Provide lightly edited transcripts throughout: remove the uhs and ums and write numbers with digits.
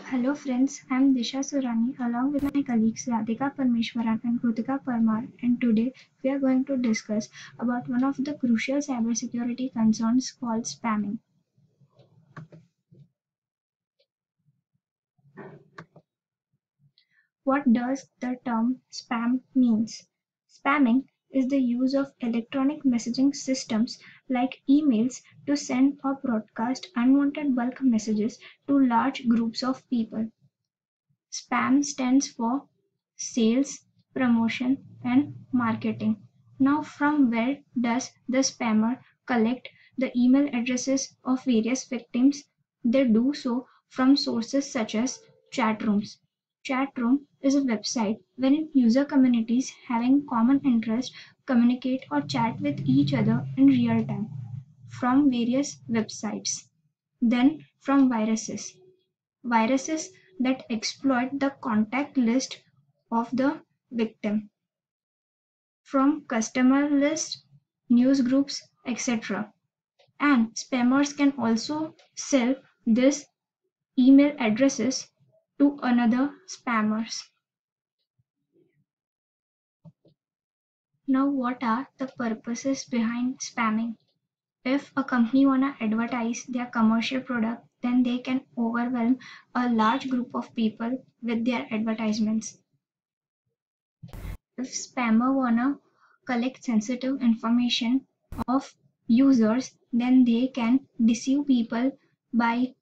Hello friends, I am Disha Surani along with my colleagues Radhika Parmeshwaran and Krutika Parmar, and today we are going to discuss about one of the crucial cybersecurity concerns called spamming. What does the term spam means? Spamming is the use of electronic messaging systems like emails to send or broadcast unwanted bulk messages to large groups of people. Spam stands for sales, promotion, and marketing. Now, from where does the spammer collect the email addresses of various victims? They do so from sources such as chat rooms. Chat room is a website wherein user communities having common interest communicate or chat with each other in real time from various websites. Then from viruses that exploit the contact list of the victim from customer list, news groups, etc. And spammers can also sell these email addresses to another spammers. Now, what are the purposes behind spamming? If a company wanna advertise their commercial product, then they can overwhelm a large group of people with their advertisements. If spammer wanna collect sensitive information of users, then they can deceive people by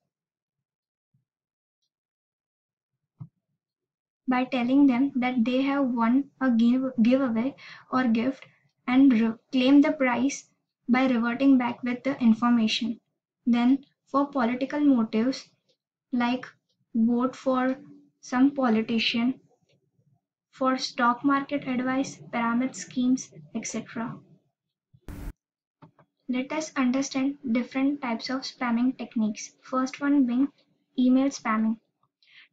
telling them that they have won a giveaway or gift and claim the prize by reverting back with the information. Then for political motives like vote for some politician, for stock market advice, pyramid schemes, etc. Let us understand different types of spamming techniques. First one being email spamming.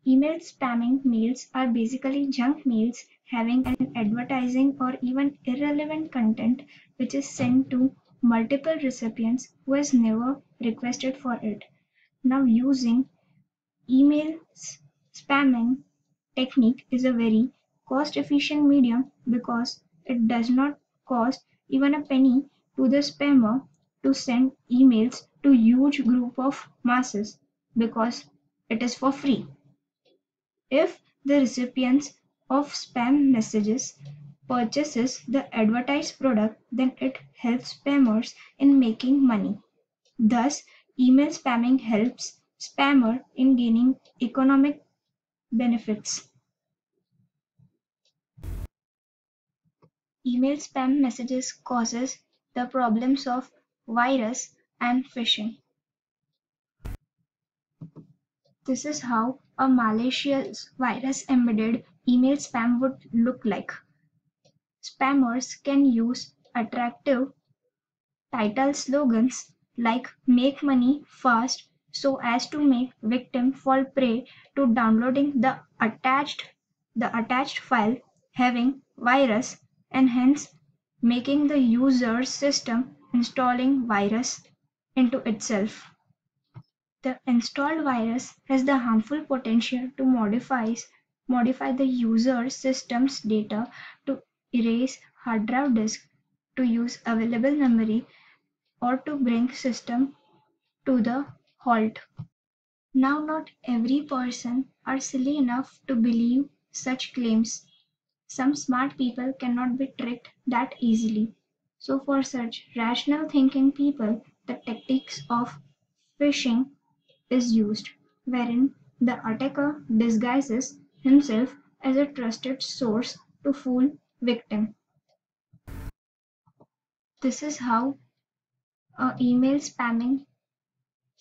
Email spamming mails are basically junk mails having an advertising or even irrelevant content which is sent to multiple recipients who has never requested for it. Now using email spamming technique is a very cost efficient medium because it does not cost even a penny to the spammer to send emails to huge group of masses because it is for free. If the recipients of spam messages purchases the advertised product, then it helps spammers in making money. Thus, email spamming helps spammer in gaining economic benefits. Email spam messages causes the problems of virus and phishing. This is how a malicious virus embedded email spam would look like. Spammers can use attractive title slogans like make money fast so as to make victim fall prey to downloading the attached file having virus and hence making the user's system installing virus into itself. The installed virus has the harmful potential to modify the user's system's data, to erase hard drive disk, to use available memory, or to bring system to the halt. Now not every person are silly enough to believe such claims. Some smart people cannot be tricked that easily. So for such rational thinking people, the tactics of phishing is used, wherein the attacker disguises himself as a trusted source to fool victim. This is how a email spamming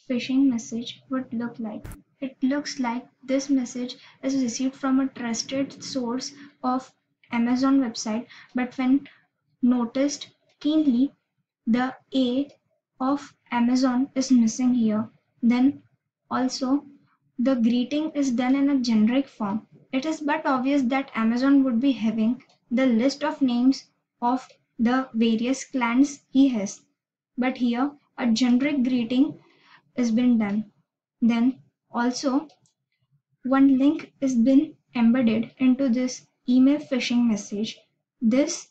phishing message would look like. It looks like this message is received from a trusted source of Amazon website, but when noticed keenly, the A of Amazon is missing here. Then also the greeting is done in a generic form. It is but obvious that Amazon would be having the list of names of the various clans he has. But here a generic greeting is been done. Then also one link is been embedded into this email phishing message. This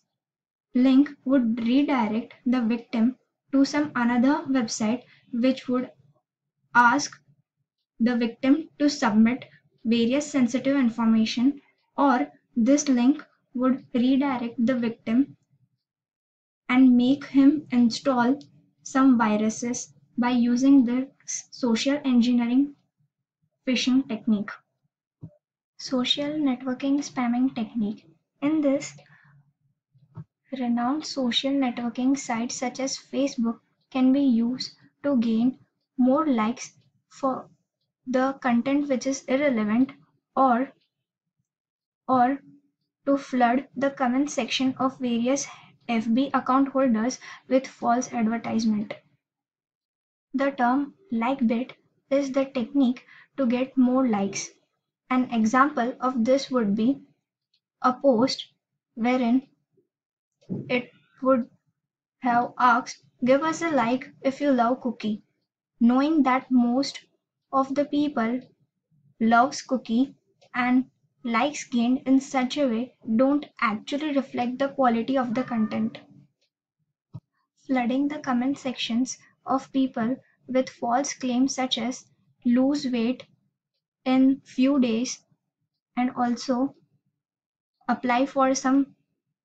link would redirect the victim to some another website which would ask the victim to submit various sensitive information, or this link would redirect the victim and make him install some viruses by using the social engineering phishing technique. Social networking spamming technique. In this, renowned social networking sites such as Facebook can be used to gain more likes for the content which is irrelevant, or or to flood the comment section of various FB account holders with false advertisement. The term "likebait" is the technique to get more likes. An example of this would be a post wherein it would have asked, "Give us a like if you love cookie," knowing that most of the people loves cookie, and likes gained in such a way don't actually reflect the quality of the content. Flooding the comment sections of people with false claims such as lose weight in few days and also apply for some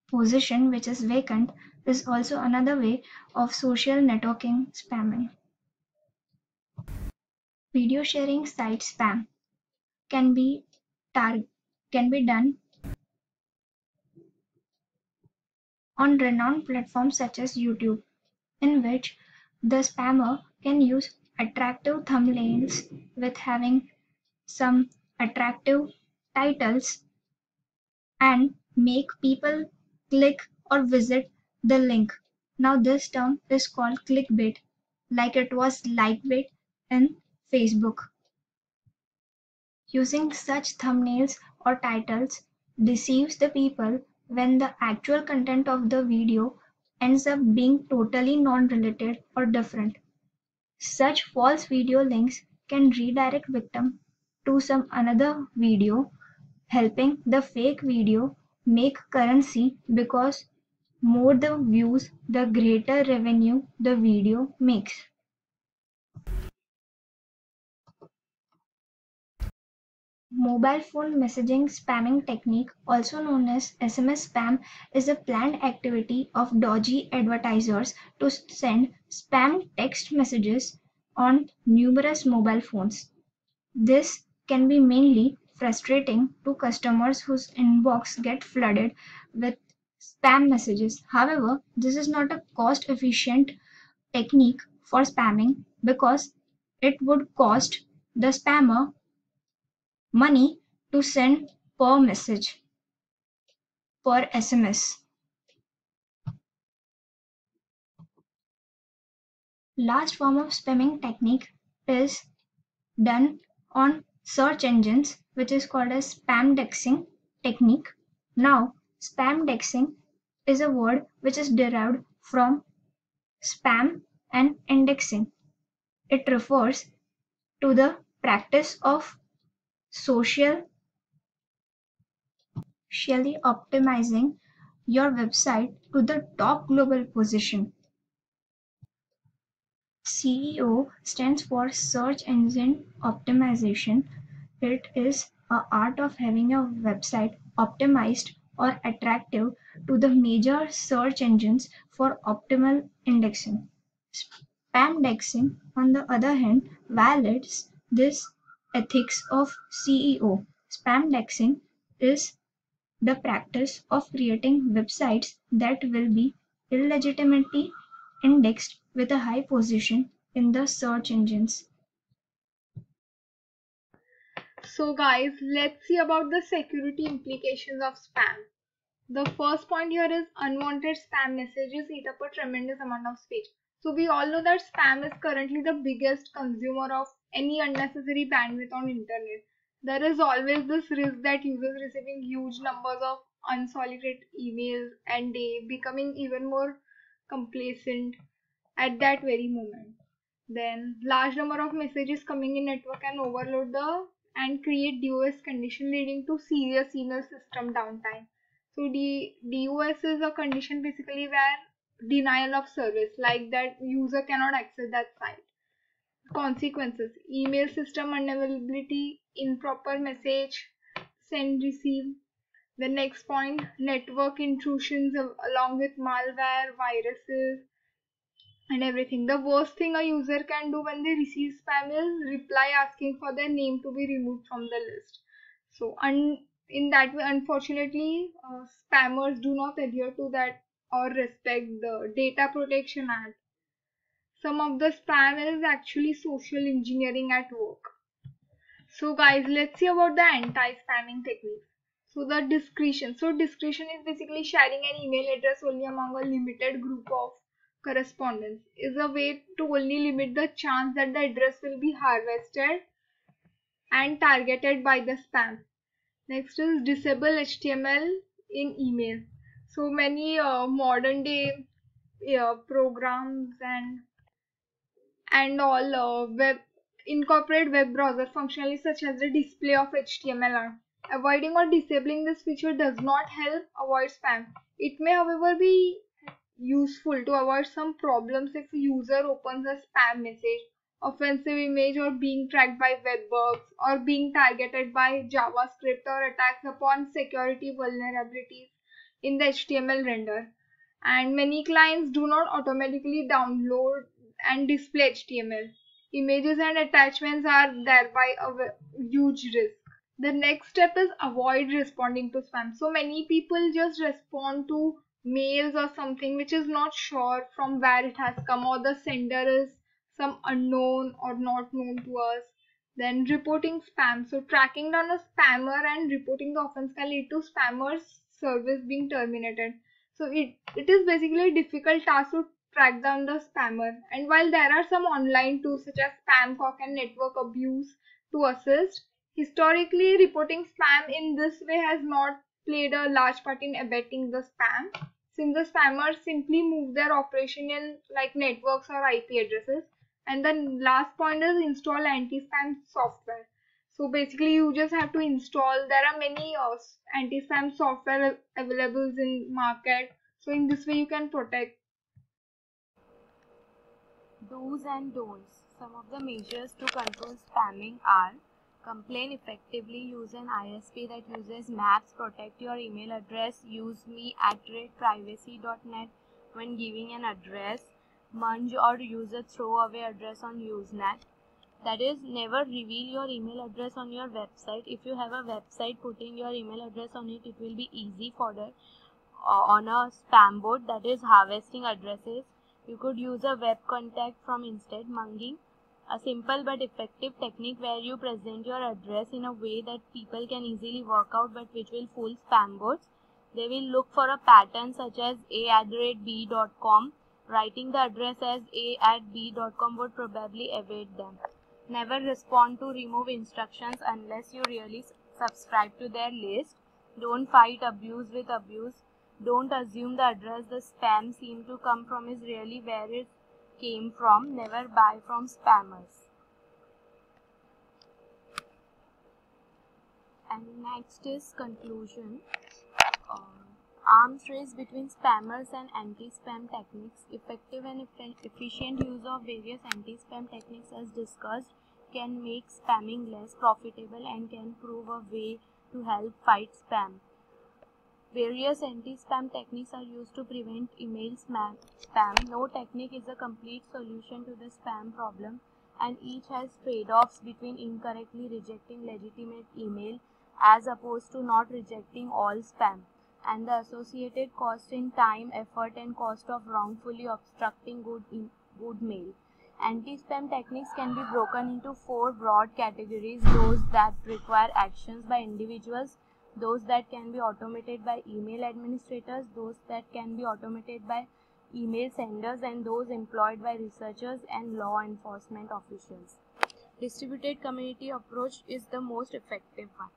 position which is vacant is also another way of social networking spamming. Video sharing site spam can be tar- can be done on renowned platforms such as YouTube, in which the spammer can use attractive thumbnails with having some attractive titles and make people click or visit the link. Now, this term is called clickbait, like it was likebait in Facebook. Using such thumbnails or titles deceives the people when the actual content of the video ends up being totally non-related or different. Such false video links can redirect victim to some another video, helping the fake video make currency because more the views, the greater revenue the video makes. Mobile phone messaging spamming technique, also known as SMS spam, is a planned activity of dodgy advertisers to send spam text messages on numerous mobile phones. This can be mainly frustrating to customers whose inbox get flooded with spam messages. However, this is not a cost efficient technique for spamming because it would cost the spammer money to send per message, per SMS. Last form of spamming technique is done on search engines, which is called as spamdexing technique. Now, spamdexing is a word which is derived from spam and indexing. It refers to the practice of socially optimizing your website to the top global position. SEO stands for Search Engine Optimization. It is a art of having a website optimized or attractive to the major search engines for optimal indexing. Spamdexing, on the other hand, violates this ethics of SEO. Spamdexing is the practice of creating websites that will be illegitimately indexed with a high position in the search engines. So guys, let's see about the security implications of spam. The first point here is unwanted spam messages eat up a tremendous amount of space. So we all know that spam is currently the biggest consumer of any unnecessary bandwidth on internet. There is always this risk that users receiving huge numbers of unsolicited emails and they becoming even more complacent at that very moment. Then large number of messages coming in network can overload the and create DOS condition leading to serious email system downtime. So DOS is a condition basically where denial of service, like that user cannot access that site. Consequences: email system unavailability, improper message send receive. The next point, network intrusions along with malware, viruses, and everything. The worst thing a user can do when they receive spam is reply asking for their name to be removed from the list. So, in that way, unfortunately, spammers do not adhere to that or respect the Data Protection Act. Some of the spam is actually social engineering at work. So guys, let's see about the anti-spamming techniques. So the discretion. So discretion is basically sharing an email address only among a limited group of correspondence. Is a way to only limit the chance that the address will be harvested and targeted by the spam. Next is disable HTML in email. So many modern day programs and all web incorporate web browser functionalities such as the display of HTML. Avoiding or disabling this feature does not help avoid spam. It may, however, be useful to avoid some problems if a user opens a spam message, offensive image, or being tracked by webbugs, or being targeted by JavaScript or attacks upon security vulnerabilities in the HTML render. And many clients do not automatically download and display HTML. Images and attachments are thereby a huge risk. The next step is avoid responding to spam. So many people just respond to mails or something which is not sure from where it has come, or the sender is some unknown or not known to us. Then reporting spam. So tracking down a spammer and reporting the offense can lead to spammer's service being terminated. So it is basically a difficult task to track down the spammer. And while there are some online tools such as Spamcock and Network Abuse to assist, historically reporting spam in this way has not played a large part in abetting the spam, since the spammers simply move their operation in like networks or IP addresses. And the last point is install anti-spam software. So basically you just have to install, there are many anti-spam software available in market. So in this way you can protect. Do's and don'ts. Some of the measures to control spamming are: complain effectively, use an ISP that uses maps, protect your email address, use me@privacy.net when giving an address, munge or use a throwaway address on Usenet. That is, never reveal your email address on your website. If you have a website, putting your email address on it, it will be easy for the on a spam bot that is harvesting addresses. You could use a web contact from instead. Munging, a simple but effective technique where you present your address in a way that people can easily work out but which will fool spam bots. They will look for a pattern such as a@b.com. Writing the address as a@b.com would probably evade them. Never respond to remove instructions unless you really subscribe to their list. Don't fight abuse with abuse. Don't assume the address the spam seemed to come from is really where it came from. Never buy from spammers. And next is conclusion. Arms race between spammers and anti-spam techniques. Effective and efficient use of various anti-spam techniques as discussed can make spamming less profitable and can prove a way to help fight spam. Various anti-spam techniques are used to prevent email spam. No technique is a complete solution to the spam problem, and each has trade-offs between incorrectly rejecting legitimate email as opposed to not rejecting all spam, and the associated cost in time, effort, and cost of wrongfully obstructing good mail. Anti-spam techniques can be broken into 4 broad categories: those that require actions by individuals, those that can be automated by email administrators, those that can be automated by email senders, and those employed by researchers and law enforcement officials. Distributed community approach is the most effective one.